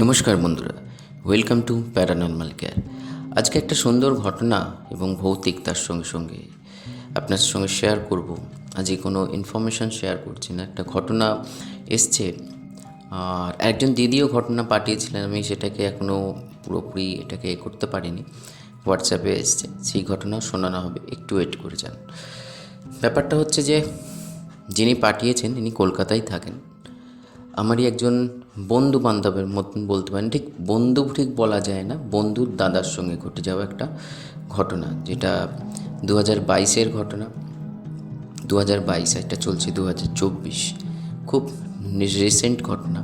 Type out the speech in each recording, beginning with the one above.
নমস্কার বন্ধুরা, welcome to paranormal care. আজকে একটা সুন্দর ঘটনা এবং ভৌতিকতার সঙ্গে সঙ্গে আপনার সঙ্গে শেয়ার করব। আজকে কোনো ইনফরমেশান শেয়ার করছি না, একটা ঘটনা এসছে। আর একজন দিদিও ঘটনা পাঠিয়েছিলেন, আমি সেটাকে এখনও পুরোপুরি এটাকে করতে পারিনি। হোয়াটসঅ্যাপে এসছে, সেই ঘটনা শোনানো হবে, একটু ওয়েট করে যান। ব্যাপারটা হচ্ছে যে যিনি পাঠিয়েছেন ইনি কলকাতায় থাকেন। আমারই একজন বন্ধু বান্ধবের মতন বলতে পারেন, ঠিক বন্ধু ঠিক বলা যায় না, বন্ধুর দাদার সঙ্গে ঘটে যাওয়া একটা ঘটনা, যেটা 2022-এর ঘটনা। 2022, এটা চলছে 2024, খুব রিসেন্ট ঘটনা।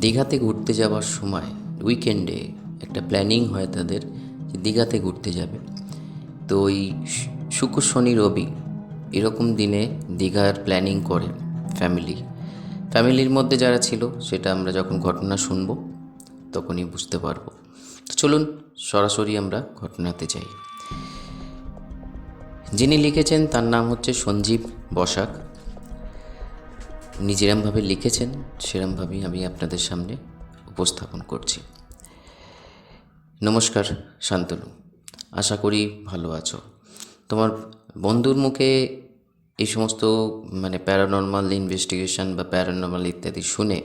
দীঘাতে ঘুরতে যাওয়ার সময় উইকেন্ডে একটা প্ল্যানিং হয় তাদের, যে দীঘাতে ঘুরতে যাবে। তো ওই শুক্র শনি রবি এরকম দিনে দীঘার প্ল্যানিং করে ফ্যামিলির মধ্যে যারা ছিল, সেটা আমরা যখন ঘটনা শুনবো তখনই বুঝতে পারবো। তো চলুন সরাসরি আমরা ঘটনাতে যাই। যিনি লিখেছেন তার নাম হচ্ছে সঞ্জীব বসাক। উনি যেরমভাবে লিখেছেন সেরমভাবেই আমি আপনাদের সামনে উপস্থাপন করছি। নমস্কার শান্তনু, আশা করি ভালো আছো। তোমার বন্ধুর মুখে এই সমস্ত প্যারানর্মাল ইনভেস্টিগেশন বা প্যারানর্মাল ইত্যাদি শুনে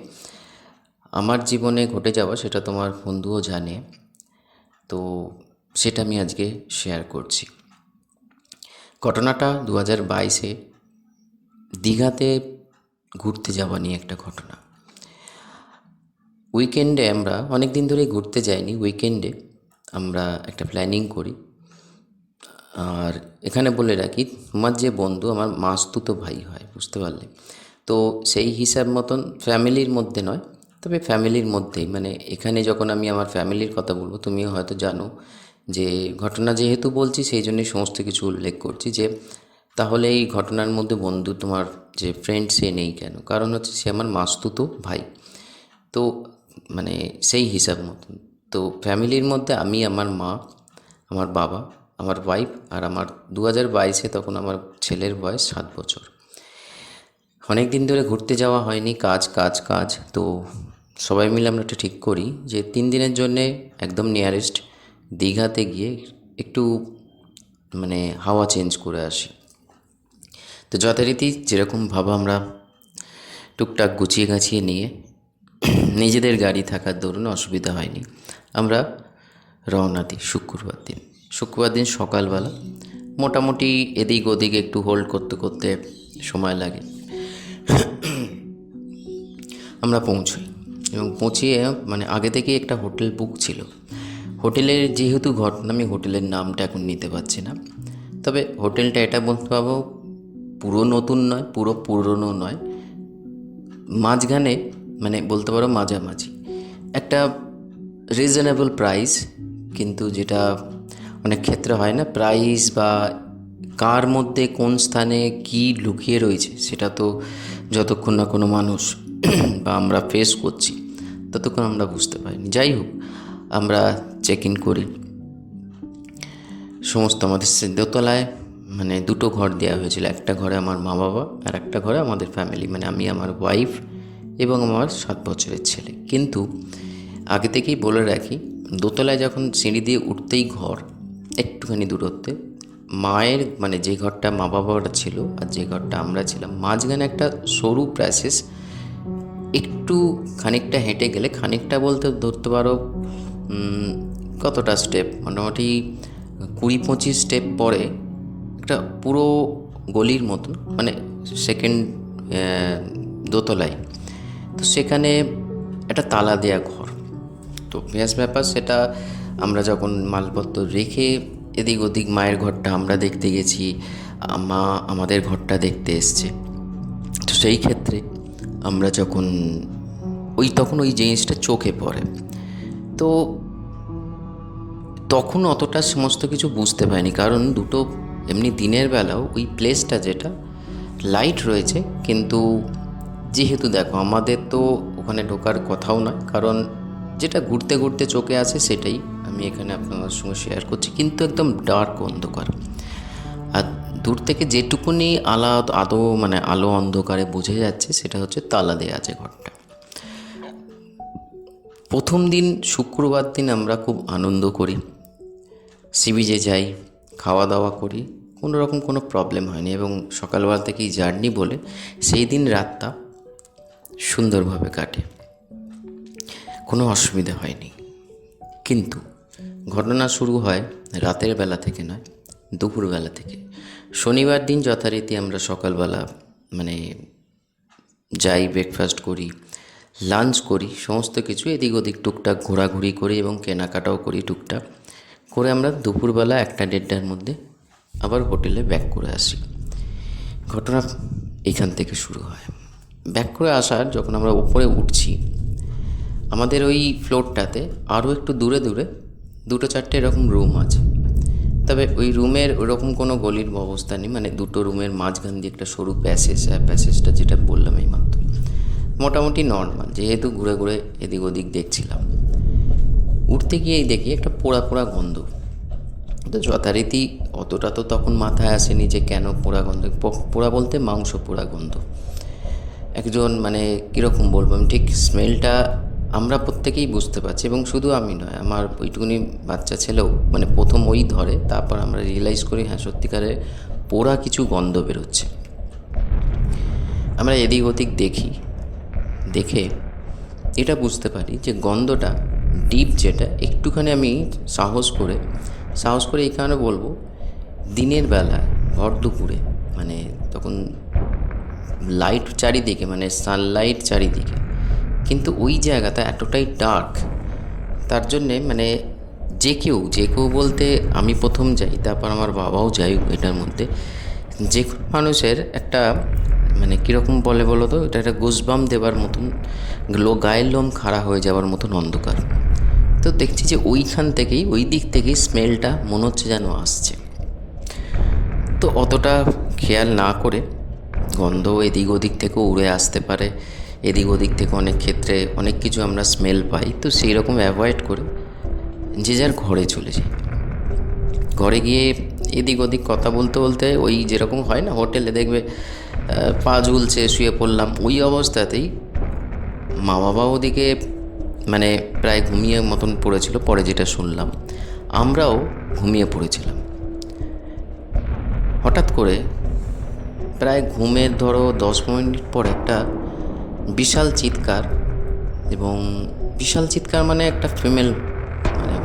আমার জীবনে ঘটে যাওয়া, সেটা তোমার বন্ধুও জানে, তো সেটা আমি আজকে শেয়ার করছি। ঘটনাটা 2022-এ দীঘাতে ঘুরতে যাওয়া নিয়ে একটা ঘটনা। উইকেন্ডে আমরা অনেক দিন ধরেই ঘুরতে যাইনি, উইকেন্ডে আমরা একটা প্ল্যানিং করি। আর এখানে বলে রাখি, তোমার যে বন্ধু আমার মাসতুতো ভাই হয়, বুঝতে পারলে? তো সেই হিসাব মতন ফ্যামিলির মধ্যে নয়, তবে ফ্যামিলির মধ্যেই, এখানে যখন আমি আমার ফ্যামিলির কথা বলবো, তুমিও হয়তো জানো যে ঘটনা যেহেতু বলছি সেই জন্যই সমস্ত কিছু উল্লেখ করছি, যে তাহলে এই ঘটনার মধ্যে বন্ধু তোমার যে ফ্রেন্ড সে নেই কেন? কারণ হচ্ছে সে আমার মাসতুতো ভাই। তো সেই হিসাব মতন তো ফ্যামিলির মধ্যে আমি, আমার মা, আমার বাবা, আমার ওয়াইফ আর আমার 2022-এ তখন আমার ছেলের বয়স 7 বছর। অনেক দিন ধরে ঘুরতে যাওয়া হয়নি, কাজ কাজ কাজ। তো সবাই মিলে আমরা একটা ঠিক করি যে 3 দিনের জন্যে একদম নিয়ারেস্ট দীঘাতে গিয়ে একটু হাওয়া চেঞ্জ করে আসি। তো যথারীতি যেরকম ভাবা আমরা টুকটাক গুছিয়ে গাছিয়ে নিয়ে, নিজেদের গাড়ি থাকার দরুন অসুবিধা হয়নি, আমরা রওনা দিই শুক্রবার দিন সকালবেলা। মোটামুটি এদিক ওদিক একটু হোল্ড করতে করতে সময় লাগে, আমরা পৌঁছই। এবং পৌঁছিয়ে আগে থেকেই একটা হোটেল বুক ছিল। হোটেলের যেহেতু ঘটনা, আমি হোটেলের নামটা এখন নিতে পারছি না, তবে হোটেলটা এটা বলতে পারবো পুরো নতুন নয়, পুরো পুরনো নয়, মাঝখানে, বলতে পারো মাঝামাঝি একটা রিজনেবল প্রাইস। কিন্তু যেটা অনেক ক্ষেত্রে হয় না, প্রাইস বা কার মধ্যে কোন স্থানে কি লুকিয়ে রয়েছে, সেটা তো যতক্ষণ না কোনো মানুষ বা আমরা ফেস করছি ততক্ষণ আমরা বুঝতে পারিনি। যাই হোক, আমরা চেক ইন করি। সমস্ত আমাদের দোতলায় দুটো ঘর দেওয়া হয়েছিল, একটা ঘরে আমার মা বাবা আর একটা ঘরে আমাদের ফ্যামিলি, আমি, আমার ওয়াইফ এবং আমার 7 বছরের ছেলে। কিন্তু আগে থেকেই বলে রাখি, দোতলায় যখন সিঁড়ি দিয়ে উঠতেই ঘর, একটুখানি দূরত্বে মায়ের যে ঘরটা মা বাবারা ছিল আর যে ঘরটা আমরা ছিলাম, মাঝখানে একটা সরু প্যাসেজ, একটু খানিকটা হেঁটে গেলে, খানিকটা বলতে ধরতে পারো কতটা স্টেপ, মোটামুটি 20-25 স্টেপ পরে একটা পুরো গলির মতন, সেকেন্ড দোতলায়। তো সেখানে একটা তালা দেয়া ঘর। তো ব্যাপার সেটা আমরা যখন মালপত্র রেখে এদিক ওদিক, মায়ের ঘরটা আমরা দেখতে গেছি, মা আমাদের ঘরটা দেখতে এসছে। তো সেই ক্ষেত্রে আমরা যখন তখন ওই জিনিসটা চোখে পড়ে, তো তখন অতটা সমস্ত কিছু বুঝতে পারিনি, কারণ দুটো এমনি দিনের বেলাও ওই প্লেসটা যেটা লাইট রয়েছে, কিন্তু যেহেতু দেখো আমাদের তো ওখানে ঢোকার কথাও নয়, কারণ যেটা ঘুরতে ঘুরতে চোখে আসে সেটাই আমি এখানে আপনাদের সঙ্গে শেয়ার করছি, কিন্তু একদম ডার্ক অন্ধকার। আর দূর থেকে যেটুকুনি আলো অন্ধকারে বোঝা যাচ্ছে, সেটা হচ্ছে তালা দেওয়া আছে ঘরটা। প্রথম দিন শুক্রবার দিন আমরা খুব আনন্দ করি, সি বিচে যাই, খাওয়া দাওয়া করি, কোনো রকম কোনো প্রবলেম হয়নি এবং সকালবেলা থেকেই জার্নি বলে সেই দিন রাতটা সুন্দরভাবে কাটে, কোনো অসুবিধা হয়নি। কিন্তু ঘটনা শুরু হয় রাতের বেলা থেকে নয়, দুপুরবেলা থেকে। শনিবার দিন যথারীতি আমরা সকালবেলা যাই, ব্রেকফাস্ট করি, লাঞ্চ করি, সমস্ত কিছু এদিক ওদিক টুকটাক ঘোরাঘুরি করি এবং কেনাকাটাও করি টুকটাক করে। আমরা দুপুরবেলা 1-1:30টার মধ্যে আবার হোটেলে ব্যাক করে আসি। ঘটনা এখান থেকে শুরু হয়। ব্যাক করে আসার যখন আমরা উপরে উঠছি, আমাদের ওই ফ্লোরটাতে আরও একটু দূরে দূরে 2-4টে এরকম রুম আছে। তবে ওই রুমের ওরকম কোনো গলির ব্যবস্থা নেই, দুটো রুমের মাঝখান দিয়ে একটা সরু প্যাসেজটা যেটা বললাম এই মাত্র, মোটামুটি নর্মাল। যেহেতু ঘুরে ঘুরে এদিক ওদিক দেখছিলাম, উঠতে গিয়েই দেখি একটা পোড়া পোড়া গন্ধ। তো যথারীতি অতটা তো তখন মাথায় আসেনি যে কেন পোড়া গন্ধ। পোড়া বলতে মাংস পোড়া গন্ধ। একজন কীরকম বলবো, আমি ঠিক স্মেলটা আমরা প্রত্যেকেই বুঝতে পারছি এবং শুধু আমি নয়, আমার ওইটুকুনি বাচ্চা ছেলেও প্রথম ওই ধরে, তারপর আমরা রিয়েলাইজ করি হ্যাঁ সত্যিকারে পোড়া কিছু গন্ধ বেরোচ্ছে। আমরা এদিক ওদিক দেখে এটা বুঝতে পারি যে গন্ধটা ডিপ, যেটা একটুখানি আমি সাহস করে এই কারণে বলবো, দিনের বেলায় ভর দুপুরে তখন লাইট চারিদিকে, সানলাইট চারিদিকে, কিন্তু ওই জায়গাটা এতটাই ডার্ক, তার জন্যে যে কেউ বলতে আমি প্রথম যাই, তারপর আমার বাবাও যাই, এটার মধ্যে যে মানুষের একটা কীরকম বলো তো, এটা একটা গুজবাম দেওয়ার মতন, গায়ের লোম খাড়া হয়ে যাওয়ার মতন অন্ধকার। তো দেখছি যে ওই দিক থেকেই স্মেলটা মনে হচ্ছে যেন আসছে। তো অতটা খেয়াল না করে, গন্ধ এদিক ওদিক থেকে উড়ে আসতে পারে, এদিক ওদিক থেকে অনেক ক্ষেত্রে অনেক কিছু আমরা স্মেল পাই, তো সেই রকম অ্যাভয়েড করে যে যার ঘরে চলে যাই। ঘরে গিয়ে এদিক ওদিক কথা বলতে বলতে, ওই যেরকম হয় না হোটেলে দেখবে পা ঝুলছে, শুয়ে পড়লাম, ওই অবস্থাতেই মা বাবা ওদিকে প্রায় ঘুমিয়ে মতন পড়েছিল। পরে যেটা শুনলাম, আমরাও ঘুমিয়ে পড়েছিলাম। হঠাৎ করে প্রায় ঘুমের 10 মিনিট পর একটা বিশাল চিৎকার, এবং বিশাল চিৎকার একটা ফিমেল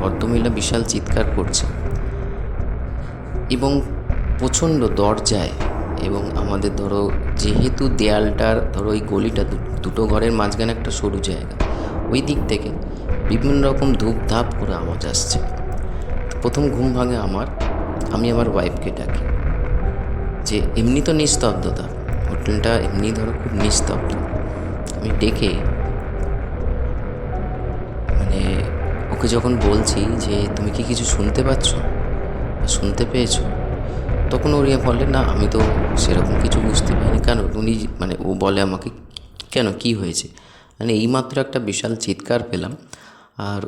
ভদ্রমহিলা বিশাল চিৎকার করছে এবং প্রচণ্ড দরজায়, এবং আমাদের যেহেতু দেয়ালটার ওই গলিটা দুটো ঘরের মাঝখানে একটা সরু জায়গা, ওই দিক থেকে বিভিন্ন রকম ধূপ ধাপ করে আওয়াজ আসছে। প্রথম ঘুম ভাঙে আমি আমার ওয়াইফকে ডাকি, যে এমনি তো নিস্তব্ধতা, হোটেলটা এমনি খুব নিস্তব্ধ। আমি ডেকে ওকে যখন বলছি যে তুমি কি কিছু শুনতে পাচ্ছ, শুনতে পেয়েছো, তখন ও বলে না আমি তো সেরকম কিছু বুঝতে পারিনি। কেন উনি ও বলে আমাকে, কেন কি হয়েছে, এইমাত্র একটা বিশাল চিৎকার পেলাম, আর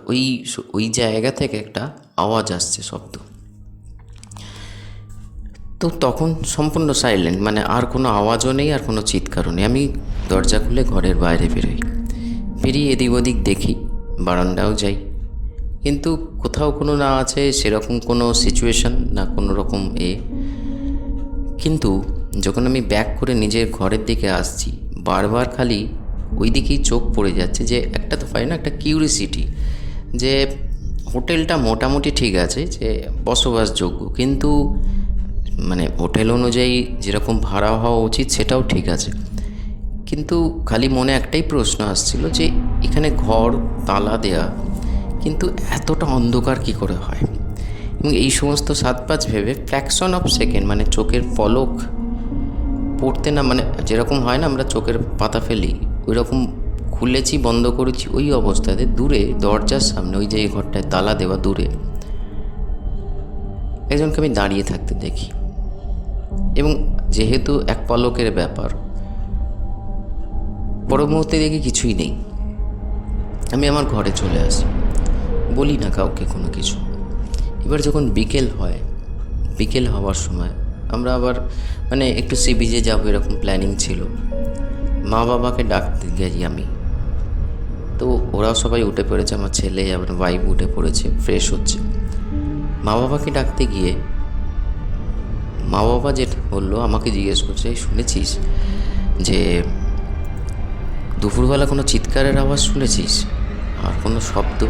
ওই জায়গা থেকে একটা আওয়াজ আসছে, শব্দ। তো তখন সম্পূর্ণ সাইলেন্ট, আর কোনো আওয়াজও নেই, আর কোনো চিৎকারও নেই। আমি দরজা খুলে ঘরের বাইরে বেরিয়ে এদিক ওদিক দেখি, বারান্দাও যাই, কিন্তু কোথাও কোনো না আছে সেরকম কোনো সিচুয়েশন, না কোনো রকম কিন্তু যখন আমি ব্যাক করে নিজের ঘরের দিকে আসছি, বারবার খালি ওই দিকেই চোখ পড়ে যাচ্ছে। যে একটা তো পাই না, একটা কিউরিসিটি, যে হোটেলটা মোটামুটি ঠিক আছে, যে বসবাসযোগ্য, কিন্তু হোটেল অনুযায়ী যেরকম ভাড়া হওয়া উচিত সেটাও ঠিক আছে, কিন্তু খালি মনে একটাই প্রশ্ন আসছিল যে এখানে ঘর তালা দেয়া, কিন্তু এতটা অন্ধকার কি করে হয়। এবং এই সমস্ত 7-5 ভেবে ফ্র্যাকশন অফ সেকেন্ড, চোখের পলক পড়তে না, যেরকম হয় না আমরা চোখের পাতা ফেলি, ওই রকম খুলেছি, বন্ধ করেছি, ওই অবস্থাতে দূরে দরজার সামনে, ওই যে এই ঘরটায় তালা দেওয়া দূরে একজনকে আমি দাঁড়িয়ে থাকতে দেখি। এবং যেহেতু এক পলকের ব্যাপার, পর মুহূর্তে দেখি কিছুই নেই। আমি আমার ঘরে চলে আসি, বলি না কাউকে কোনো কিছু। এবার যখন বিকেল হওয়ার সময় আমরা আবার একটু সি বিচে যাবো এরকম প্ল্যানিং ছিল। মা বাবাকে ডাকতে গেছি আমি, তো ওরাও সবাই উঠে পড়েছে, আমার ছেলে আমার ওয়াইফ উঠে পড়েছে, ফ্রেশ হচ্ছে। মা বাবাকে ডাকতে গিয়ে মা বাবা যেটা বললো, আমাকে জিজ্ঞেস করছে, শুনেছিস যে দুপুরবেলা কোনো চিৎকারের আওয়াজ শুনেছিস আর কোনো শব্দ?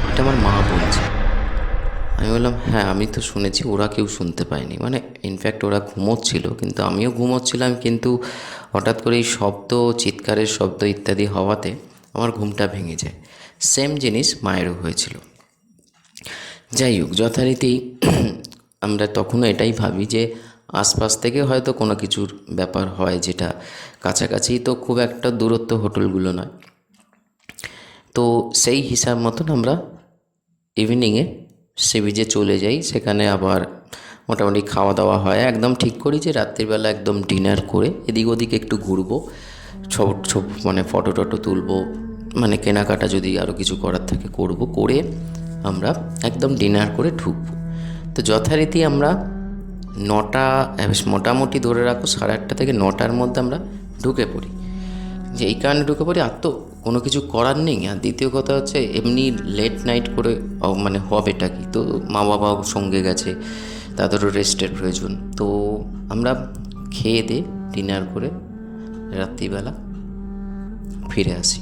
এটা আমার মা বলছে। আমি বললাম, হ্যাঁ আমি তো শুনেছি, ওরা কেউ শুনতে পায়নি, মানে ইনফ্যাক্ট ওরা ঘুমোচ্ছিল, কিন্তু আমিও ঘুমোচ্ছিলাম, কিন্তু হঠাৎ করে এই শব্দ, চিৎকারের শব্দ ইত্যাদি হওয়াতে আমার ঘুমটা ভেঙে যায়। সেম জিনিস মায়েরও হয়েছিল। যাই হোক, যথারীতি আমরা তখনও এটাই ভাবি যে আশপাশ থেকে হয়তো কোনো কিছুর ব্যাপার হয়, যেটা কাছাকাছি তো খুব একটা দূরত্ব হোটেলগুলো নয়। তো সেই হিসাব মতন আমরা ইভিনিংয়ে সি বিচে চলে যাই। সেখানে আবার মোটামুটি খাওয়া দাওয়া হয়, একদম ঠিক করি যে রাত্রিবেলা একদম ডিনার করে এদিক ওদিক একটু ঘুরবো, মানে ফটো টটো তুলবো, মানে কেনাকাটা যদি আরও কিছু করার থাকে করব, করে আমরা একদম ডিনার করে ঢুকবো। তো যথারীতি আমরা 9টা, মোটামুটি ধরে রাখো 8:30 থেকে 9টার মধ্যে আমরা ঢুকে পড়ি। যে এই কারণে ঢুকে পড়ি, আর তো কোনো কিছু করার নেই। আর দ্বিতীয় কথা হচ্ছে, এমনি লেট নাইট করে মানে হবেটা কি, তো মা বাবাও সঙ্গে গেছে, তাদেরও রেস্টের প্রয়োজন। তো আমরা খেয়ে দিয়ে ডিনার করে রাত্রিবেলা ফিরে আসি।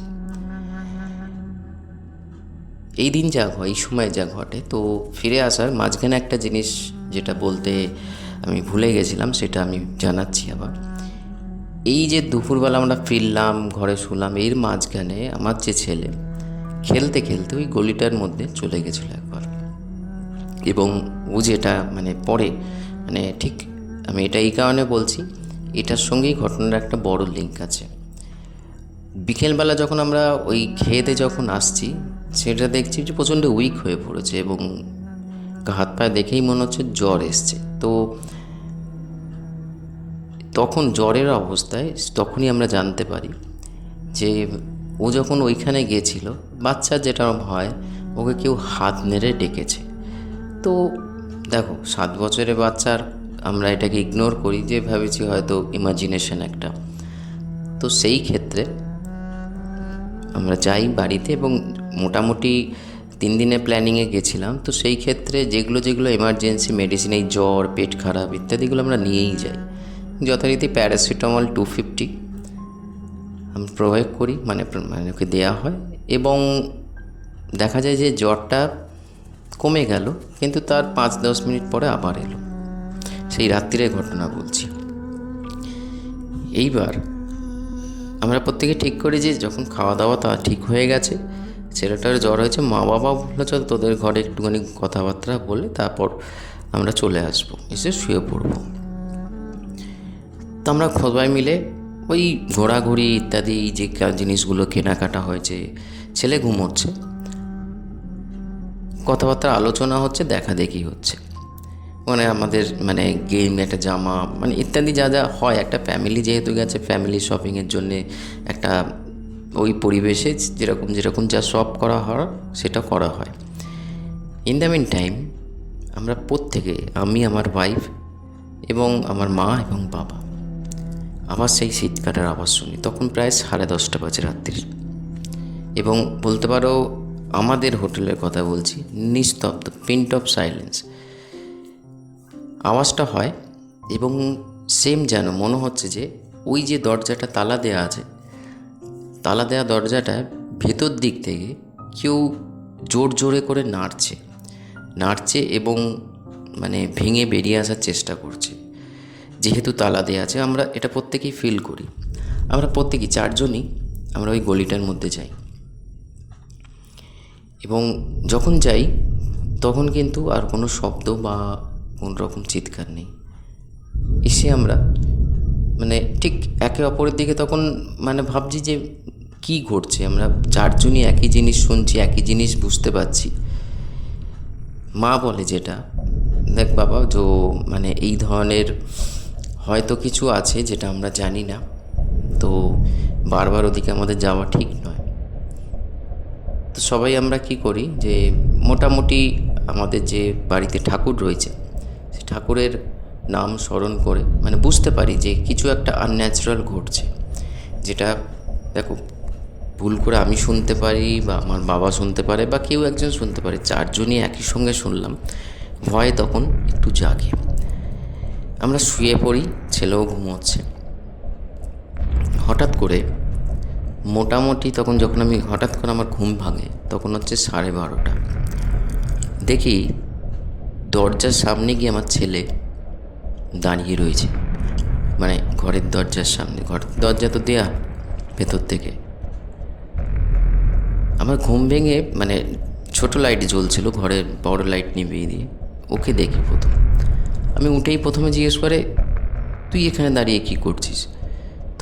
এই দিন যা হয়, এই সময় যা ঘটে, তো ফিরে আসার মাঝখানে একটা জিনিস যেটা বলতে আমি ভুলে গেছিলাম, সেটা আমি জানাচ্ছি আবার। এই যে দুপুরবেলা আমরা ফিরলাম, ঘরে শুলাম, এর মাঝখানে আমার যে ছেলে খেলতে খেলতে ওই গলিটার মধ্যে চলে গেছিলো একবার। এবং ও যেটা মানে পরে, মানে ঠিক আমি এটা এই কারণে বলছি, এটার সঙ্গেই ঘটনার একটা বড় লিঙ্ক আছে। বিকেলবেলা যখন আমরা ওই খেয়েতে যখন আসছি, সেটা দেখছি যে প্রচণ্ড উইক হয়ে পড়েছে এবং হাত পায়ে দেখেই মনে হচ্ছে জ্বর এসছে। তো তখন জ্বরের অবস্থায় তখনই আমরা জানতে পারি যে ও যখন ওইখানে গিয়েছিল, বাচ্চা যেটা হয়, ওকে কেউ হাত নেড়ে ডেকেছে। তো দেখো, 7 বছরের বাচ্চার আমরা এটাকে ইগনোর করি, যে ভেবেছি হয়তো ইমাজিনেশন একটা। তো সেই ক্ষেত্রে আমরা যাই বাড়িতে, এবং মোটামুটি 3 দিনের প্ল্যানিংয়ে গেছিলাম। তো সেই ক্ষেত্রে যেগুলো যেগুলো এমার্জেন্সি মেডিসিন, এই জ্বর, পেট খারাপ ইত্যাদিগুলো আমরা নিয়েই যাই। যথারীতি প্যারাসিটামল 250 আমি প্রয়োগ করি, মানে ওকে দেওয়া হয়, এবং দেখা যায় যে জ্বরটা কমে গেল, কিন্তু তার 5-10 মিনিট পরে আবার এলো। সেই রাত্রিরের ঘটনা বলছি। এইবার আমরা প্রত্যেকে ঠিক করি যে যখন খাওয়া দাওয়া তা ঠিক হয়ে গেছে, ছেলেটার জ্বর হয়েছে, মা বাবা বললো চল তোদের ঘরে একটুখানি কথাবার্তা বলে তারপর আমরা চলে আসবো, এসে শুয়ে পড়বো। তো আমরা সবাই মিলে ওই ঘোরাঘুরি ইত্যাদি যে জিনিসগুলো কেনাকাটা হয়েছে, ছেলে ঘুমোচ্ছে, কথাবার্তা আলোচনা হচ্ছে, দেখা দেখি হচ্ছে, মানে আমাদের মানে গেম, একটা জামা, মানে ইত্যাদি যা যা হয়, একটা ফ্যামিলি যেহেতু গেছে, ফ্যামিলি শপিংয়ের জন্যে একটা ওই পরিবেশে যেরকম যেরকম যা শপ করা হয় সেটা করা হয়। ইন দ্য মিন টাইম আমরা প্রত্যেকে, আমি, আমার ওয়াইফ এবং আমার মা এবং বাবা, আবার সেই চিৎকারের আওয়াজ শুনি। তখন প্রায় 10:30 বাজে রাত্রির, এবং বলতে পারো আমাদের হোটেলের কথা বলছি, নিস্তব্ধ, পিন্ট অফ সাইলেন্স আওয়াজটা হয়। এবং সেম যেন মনে হচ্ছে যে ওই যে দরজাটা তালা দেওয়া আছে, তালা দেওয়া দরজাটা ভেতর দিক থেকে কেউ জোর জোরে করে নাড়ছে এবং মানে ভেঙে বেরিয়ে আসার চেষ্টা করছে। যেহেতু তালা দেওয়া আছে, আমরা এটা প্রত্যেকেই ফিল করি। আমরা প্রত্যেকেই 4 জনই আমরা ওই গলিটার মধ্যে যাই, এবং যখন যাই তখন কিন্তু আর কোনো শব্দ বা কোনো রকম চিৎকার নেই। এসে আমরা মানে ঠিক একে অপরের দিকে তখন মানে ভাবছি যে কী ঘটছে। আমরা 4 জনই একই জিনিস শুনছি, একই জিনিস বুঝতে পারছি। মা বলে যেটা, দেখ বাবা, যে মানে এই ধরনের হয়তো কিছু আছে যেটা আমরা জানি না, তো বারবার ওদিকে আমাদের যাওয়া ঠিক নয়। তো সবাই আমরা কি করি যে মোটামুটি আমাদের যে বাড়িতে ঠাকুর রয়েছে, সে ঠাকুরের নাম স্মরণ করে মানে বুঝতে পারি যে কিছু একটা আনন্যাচারাল ঘটছে। যেটা দেখো, ভুল করে আমি শুনতে পারি বা আমার বাবা শুনতে পারে বা কেউ একজন শুনতে পারে, চারজনই একই সঙ্গে শুনলাম। ভয়ে তখন একটু জাগে। আমরা শুয়ে পড়ি, ছেলেও ঘুমোচ্ছে। হঠাৎ করে মোটামুটি তখন যখন আমি হঠাৎ করে আমার ঘুম ভাঙে তখন হচ্ছে 12:30। দেখি দরজার সামনে গিয়ে আমার ছেলে দাঁড়িয়ে রয়েছে, মানে ঘরের দরজার সামনে। ঘরের দরজা তো দেয়া ভেতর থেকে। আমার ঘুম ভেঙে, মানে ছোট লাইট জ্বলছিল, ঘরের বড় লাইট নিভিয়ে দিয়ে ওকে দেখি প্রথম। আমি উঠেই প্রথমে জিজ্ঞেস করে, তুই এখানে দাঁড়িয়ে কী করছিস?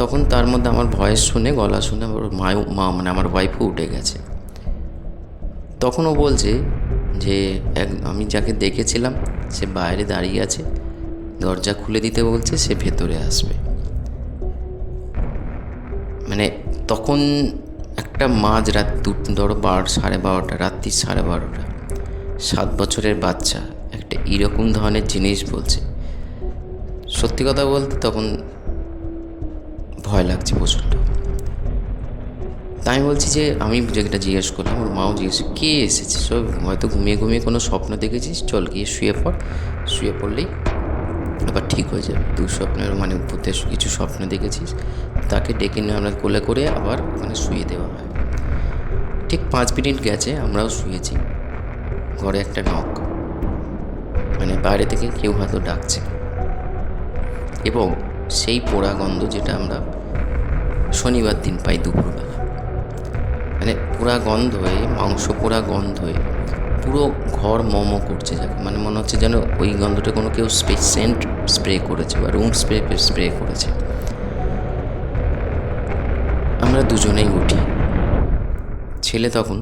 তখন তার মধ্যে আমার ভয়েস শুনে, গলা শুনে আমার মানে আমার ওয়াইফও উঠে গেছে। তখন ও বলছে যে আমি যাকে দেখেছিলাম সে বাইরে দাঁড়িয়ে আছে, দরজা খুলে দিতে বলছে, সে ভেতরে আসবে। মানে তখন একটা মাঝরাত, ধরো 12:30, রাত্রি 12:30, 7 বছরের বাচ্চা একটা এরকম ধরনের জিনিস বলছে। সত্যি কথা বলতে তখন ভয় লাগছে প্রচণ্ড। তাই আমি বলছি যে আমি যেটা জিজ্ঞেস করলাম, ওর মাও জিজ্ঞেস, কে এসেছে? সব হয়তো ঘুমিয়ে ঘুমিয়ে কোনো স্বপ্ন দেখেছিস, চল গিয়ে শুয়ে পড়, শুয়ে পড়লেই আবার ঠিক হয়ে যাবে। দুঃস্বপ্নের মানে ভূতে কিছু স্বপ্ন দেখেছিস, তাকে ডেকে নিয়ে আমরা কোলে করে আবার ওখানে শুয়ে দেওয়া হয়। ঠিক 5 মিনিট গেছে, আমরাও শুয়েছি। ঘরে একটা নক, মানে বাইরে থেকে কেউ হয়তো ডাকছে, এবং সেই পোড়া গন্ধ যেটা আমরা শনিবার দিন পাই দুপুরবেলা। মানে পোড়া গন্ধ হয়ে, মাংস পোড়া গন্ধ হয়ে পুরো ঘর মোমো করছে, যাকে মানে মনে হচ্ছে যেন ওই গন্ধটা কোনো কেউ সেন্ট স্প্রে করেছে বা রুম স্প্রে করেছে। আমরা দুজনেই উঠি। ছেলে তখন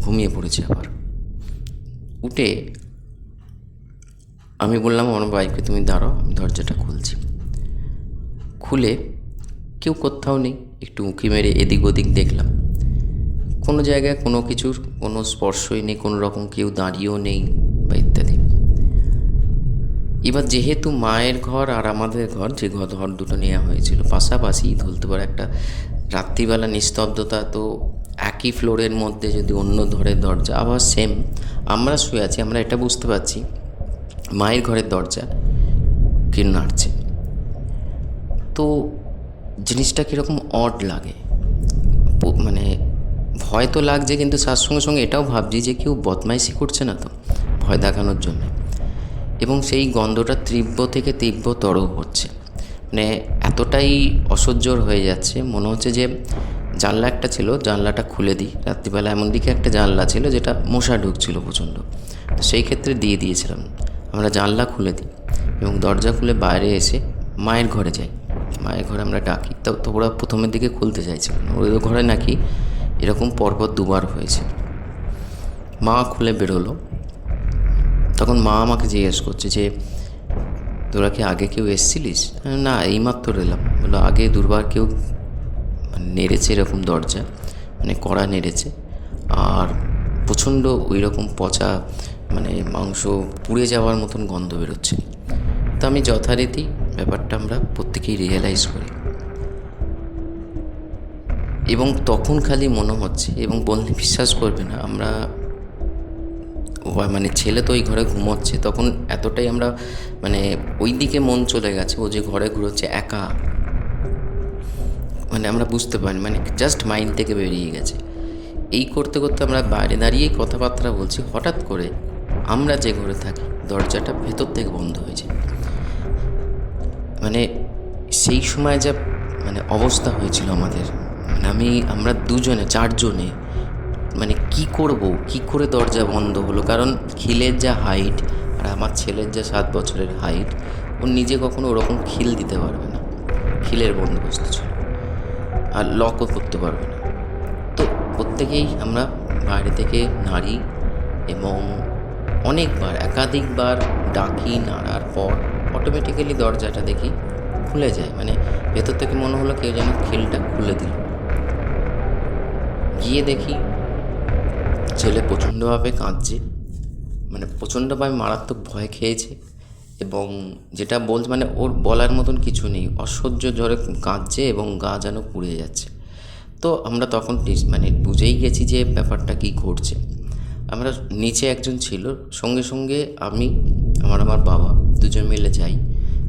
ঘুমিয়ে পড়েছে। আবার উঠে আমি বললাম আমার বাইকে, তুমি দাঁড়াও, আমি দরজাটা খুলছি। খুলে কেউ কোথাও নেই, একটু উঁকি মেরে এদিক ওদিক দেখলাম, কোনো জায়গায় কোনো কিছুর কোনো স্পর্শই নেই, কোনো রকম কেউ দাঁড়িয়েও নেই বা ইত্যাদি। এবার যেহেতু মায়ের ঘর আর আমাদের ঘর, যে ঘর দুটো নেওয়া হয়েছিল পাশাপাশি, ধরতে পারে একটা রাত্রিবেলা নিস্তব্ধতা, তো একই ফ্লোরের মধ্যে যদি অন্য ঘরের দরজা আবার সেম আমরা শুয়ে আছি, আমরা এটা বুঝতে পারছি মায়ের ঘরের দরজা কেউ নাড়ছে। তো জিনিসটা কীরকম অড লাগে, মানে ভয় তো লাগছে, কিন্তু তার সঙ্গে সঙ্গে এটাও ভাবছি যে কেউ বদমাইশি করছে না তো ভয় দেখানোর জন্য। এবং সেই গন্ধটা তীব্র থেকে তীব্রতর হচ্ছে, মানে এতটাই অসহ্যর হয়ে যাচ্ছে, মনে হচ্ছে যে জানলা একটা ছিল, জানলাটা খুলে দিই। রাত্রিবেলা এমন দিকে একটা জানলা ছিল যেটা মশা ঢুকছিল প্রচণ্ড, তো সেই ক্ষেত্রে দিয়ে দিয়েছিলাম। আমরা জানলা খুলে দিই এবং দরজা খুলে বাইরে এসে মায়ের ঘরে যাই। মায়ের ঘরে আমরা ডাকি, তো ওরা প্রথমের দিকে খুলতে চাইছিল না। ওদের ঘরে নাকি এরকম পরপর 2বার হয়েছে। মা খুলে বেরোলো। তখন মা আমাকে জিজ্ঞেস করছে যে তোরা কি আগে কেউ এসেছিলিস? না, এইমাত্র এলাম। বললো আগে 2বার কেউ নেড়েছে এরকম দরজা, মানে কড়া নেড়েছে, আর প্রচণ্ড ওই রকম পচা, মানে মাংস পুড়ে যাওয়ার মতন গন্ধ বেরোচ্ছে। তো আমি যথারীতি ব্যাপারটা আমরা প্রত্যেকেই রিয়েলাইজ করি। এবং তখন খালি মনে হচ্ছে, এবং বললে বিশ্বাস করবে না, আমরা মানে ছেলে তো ওই ঘরে ঘুমোচ্ছে, তখন এতটাই আমরা মানে ওই দিকে মন চলে গেছে, ও যে ঘরে ঘুরোচ্ছে একা, মানে আমরা বুঝতে পারি, মানে জাস্ট মাইন্ড থেকে বেরিয়ে গেছে। এই করতে করতে আমরা বাইরে দাঁড়িয়েই কথাবার্তা বলছি, হঠাৎ করে আমরা যে ঘরে থাকি দরজাটা ভেতর থেকে বন্ধ হয়েছে। মানে সেই সময় যা মানে অবস্থা হয়েছিল আমাদের, মানে আমরা দুজনে, চারজনে, মানে কি করব, কি করে দরজা বন্ধ হলো। কারণ খিলের যা হাইট আর আমার ছেলের যা 7 বছরের হাইট, ও নিজে কখনো ওরকম খিল দিতে পারবে না, খিলের বন্দোবস্ত ছিল, আর লকও করতে পারবে না। তো প্রত্যেকেই আমরা বাইরে থেকে নাড়ি এবং অনেকবার, একাধিকবার ডাকি, নাড়ার পর অটোমেটিক্যালি দরজাটা দেখি খুলে যায়। মানে ভেতর থেকে মনে হলো কেউ যেন খিলটা খুলে দিল। গিয়ে দেখি ছেলে প্রচণ্ডভাবে কাঁদছে, মানে প্রচণ্ডভাবে মারাত্মক ভয় খেয়েছে, এবং যেটা মানে ওর বলার মতন কিছু নেই, অসহ্য জ্বরে কাঁদছে এবং গা যেন পুড়ে যাচ্ছে। তো আমরা তখন মানে বুঝেই গেছি যে ব্যাপারটা কী ঘটছে। আমরা নিচে একজন ছিল, সঙ্গে সঙ্গে আমি আমার বাবা দুজন মিলে যাই।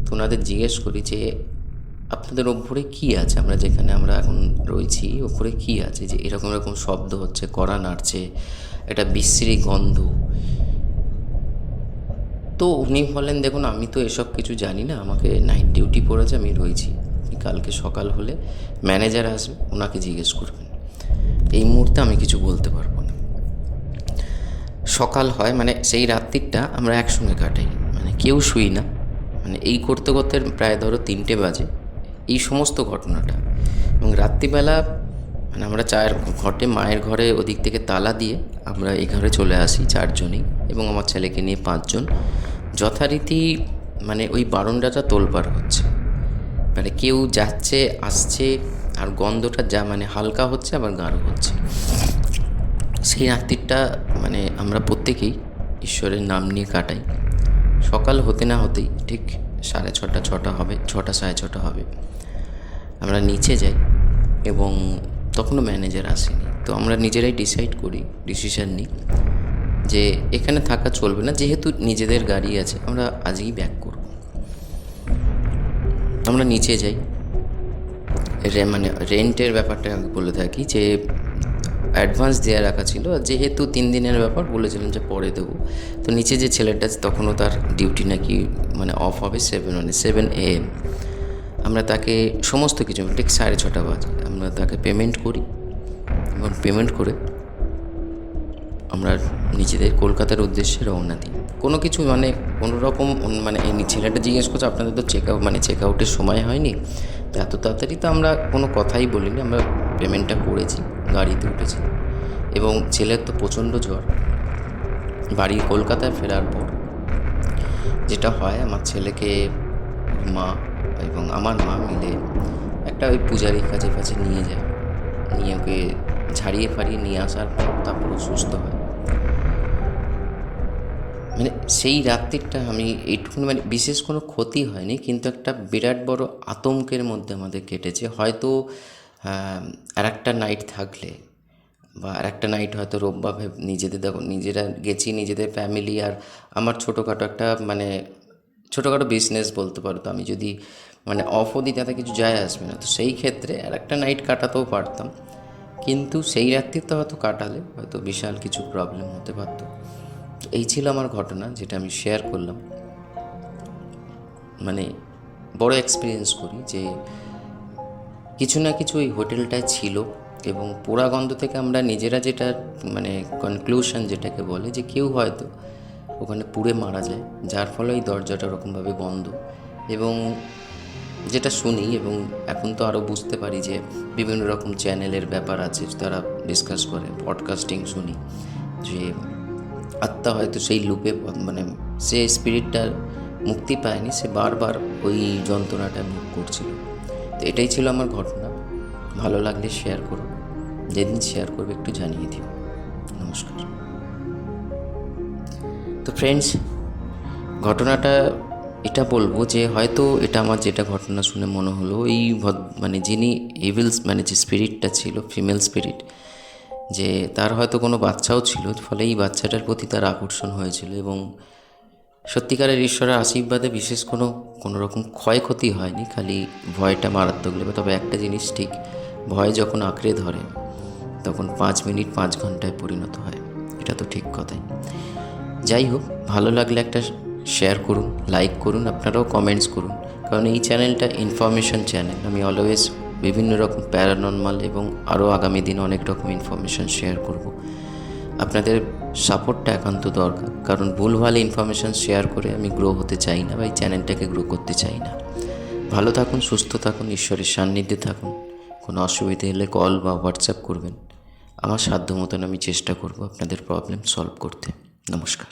তো ওনাদের জিজ্ঞেস করি যে আপনাদের ওপরে কী আছে, আমরা যেখানে আমরা এখন রয়েছি ওপরে কী আছে যে এরকম এরকম শব্দ হচ্ছে, কড়া নাড়ছে, একটা বিশ্রী গন্ধ। তো উনি বলেন দেখুন আমি তো এসব কিছু জানি না, আমাকে নাইট ডিউটি পড়েছে, আমি রয়েছি, কালকে সকাল হলে ম্যানেজার আসবে, ওনাকে জিজ্ঞেস করবেন, এই মুহূর্তে আমি কিছু বলতে পারবো না। সকাল হয়, মানে সেই রাত্রিটা আমরা একসঙ্গে কাটাই, মানে কেউ শুই না, মানে এই করতে করতে প্রায় ধরো 3টে বাজে এই সমস্ত ঘটনাটা। এবং রাত্রিবেলা মানে আমরা মায়ের ঘরে ওদিক থেকে তালা দিয়ে আমরা এই ঘরে চলে আসি 4জনই, এবং আমার ছেলেকে নিয়ে 5জন। যথারীতি মানে ওই বারান্দাটা তোলপাড় হচ্ছে, মানে কেউ যাচ্ছে আসছে, আর গন্ধটা যা মানে হালকা হচ্ছে আবার গাঢ় হচ্ছে। সেই রাত্রিটা মানে আমরা প্রত্যেকেই ঈশ্বরের নাম নিয়ে কাটাই। সকাল হতে না হতেই ঠিক 6:30 হবে, 6:30 হবে, আমরা নিচে যাই এবং তখনও ম্যানেজার আসেনি। তো আমরা নিজেরাই ডিসিশান নিই যে এখানে থাকা চলবে না, যেহেতু নিজেদের গাড়ি আছে আমরা আজই ব্যাক করব। আমরা নিচে যাই। মানে রেন্টের ব্যাপারটা আমি বলে থাকি যে অ্যাডভান্স দেওয়া রাখা ছিল, যেহেতু 3 দিনের ব্যাপার বলেছিলেন যে পরে দেবো। তো নিচে যে ছেলেটা তখনও তার ডিউটি নাকি মানে অফ হবে 7 AM। আমরা তাকে সমস্ত কিছু ঠিক 6:30 বাজে আমরা তাকে পেমেন্ট করি, এবং পেমেন্ট করে আমরা নিজেদের কলকাতার উদ্দেশ্যে রওনা দিই। কোনো কিছু মানে কোনো রকম মানে এই ছেলেটা জিজ্ঞেস করছে আপনাদের তো চেক আউটের সময় হয়নি, তো এত তাড়াতাড়ি তো আমরা কোনো কথাই বলিনি, আমরা পেমেন্টটা করেছি, গাড়িতে উঠেছি। এবং ছেলের তো প্রচণ্ড জ্বর। বাড়ি কলকাতায় ফেরার পর যেটা হয়, আমার ছেলেকে মা এবং আমার মা মিলে একটা ওই পূজারির কাছে নিয়ে যায়, নিয়ে ওকে ঝাড়িয়ে ফাড়িয়ে নিয়ে আসার পর তারপর সুস্থ হয়। মানে সেই রাত্রিটা আমি এইটুকুনি, মানে বিশেষ কোনো ক্ষতি হয়নি, কিন্তু একটা বিরাট বড় আতঙ্কের মধ্যে আমাদের কেটেছে। হয়তো আর একটা নাইট থাকলে বা আর একটা নাইট হয়তো রোববার নিজেরা গেছি, নিজেদের ফ্যামিলি আর আমার ছোটোখাটো বিজনেস বলতে পারো, তো আমি যদি মানে অফও দিই তাতে কিছু যায় আসবে না। তো সেই ক্ষেত্রে আর একটা নাইট কাটাতেও পারতাম, কিন্তু সেই রাত্রি তো হয়তো কাটালে হয়তো বিশাল কিছু প্রবলেম হতে পারত। এই ছিল আমার ঘটনা, যেটা আমি শেয়ার করলাম। মানে বড় এক্সপিরিয়েন্স করি যে কিছু না কিছু ওই হোটেলটায় ছিল, এবং পোড়া গন্ধ থেকে আমরা নিজেরা যেটা মানে কনক্লুশন যেটাকে বলে যে কেউ হয়তো ওখানে পুড়ে মারা যায়, যার ফলে এই দরজাটা ওরকমভাবে বন্ধ। এবং যেটা শুনি, এবং এখন তো আরও বুঝতে পারি যে বিভিন্ন রকম চ্যানেলের ব্যাপার আছে, তারা ডিসকাস করে, পডকাস্টিং শুনি যে আত্মা হয়তো সেই লুপে মানে সে স্পিরিটটার মুক্তি পায়নি, সে বারবার ওই যন্ত্রণাটা ভোগ করছিল। তো এটাই ছিল আমার ঘটনা। ভালো লাগলে শেয়ার করো, যেদিন শেয়ার করবে একটু জানিয়ে দিও। নমস্কার। তো ফ্রেন্ডস, ঘটনাটা এটা বলবো যে হয়তো এটা আমার যেটা ঘটনা শুনে মনে হলো, এই মানে যিনি ইভিলস মানে যে স্পিরিটটা ছিল, ফিমেল স্পিরিট, যে তার হয়তো কোনো বাচ্চাও ছিল, ফলে এই বাচ্চাটার প্রতি তার আকর্ষণ হয়েছিল। এবং সত্যিকারের ঈশ্বরের আশীর্বাদে বিশেষ কোনো রকম ক্ষয়ক্ষতি হয়নি, খালি ভয়টা মারাত্মক লেগে। তবে একটা জিনিস ঠিক, ভয় যখন আঁকড়ে ধরে তখন 5 মিনিট 5 ঘন্টায় পরিণত হয়, এটা তো ঠিক কথাই। যাই হোক, ভালো লাগলে একটা শেয়ার করুন, লাইক করুন, আপনারাও কমেন্টস করুন, কারণ এই চ্যানেলটা ইনফরমেশন চ্যানেল। আমি অলওয়েজ বিভিন্ন রকম প্যারানর্মাল এবং আরও আগামী দিনে অনেক রকম ইনফরমেশন শেয়ার করব। আপনাদের সাপোর্টটা একান্ত দরকার, কারণ ভুলভাল ইনফরমেশান শেয়ার করে আমি গ্রো হতে চাই না, বা এই চ্যানেলটাকে গ্রো করতে চাই না। ভালো থাকুন, সুস্থ থাকুন, ঈশ্বরের সান্নিধ্যে থাকুন। কোনো অসুবিধে হলে কল বা হোয়াটসঅ্যাপ করবেন। আমার সাধ্য মতন আমি চেষ্টা করব আপনাদের প্রবলেম সলভ করতে। নমস্কার।